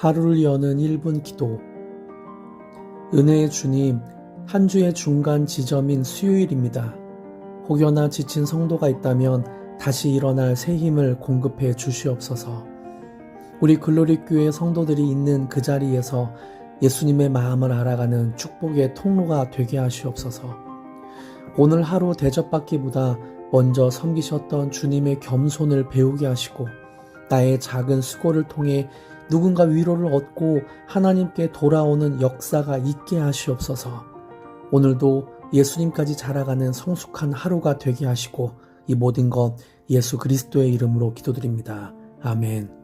하루를 여는 1분 기도. 은혜의 주님, 한 주의 중간 지점인 수요일입니다. 혹여나 지친 성도가 있다면 다시 일어날 새 힘을 공급해 주시옵소서. 우리 글로리교회 성도들이 있는 그 자리에서 예수님의 마음을 알아가는 축복의 통로가 되게 하시옵소서. 오늘 하루 대접받기보다 먼저 섬기셨던 주님의 겸손을 배우게 하시고 나의 작은 수고를 통해 누군가 위로를 얻고 하나님께 돌아오는 역사가 있게 하시옵소서. 오늘도 예수님까지 자라가는 성숙한 하루가 되게 하시고 이 모든 것 예수 그리스도의 이름으로 기도드립니다. 아멘.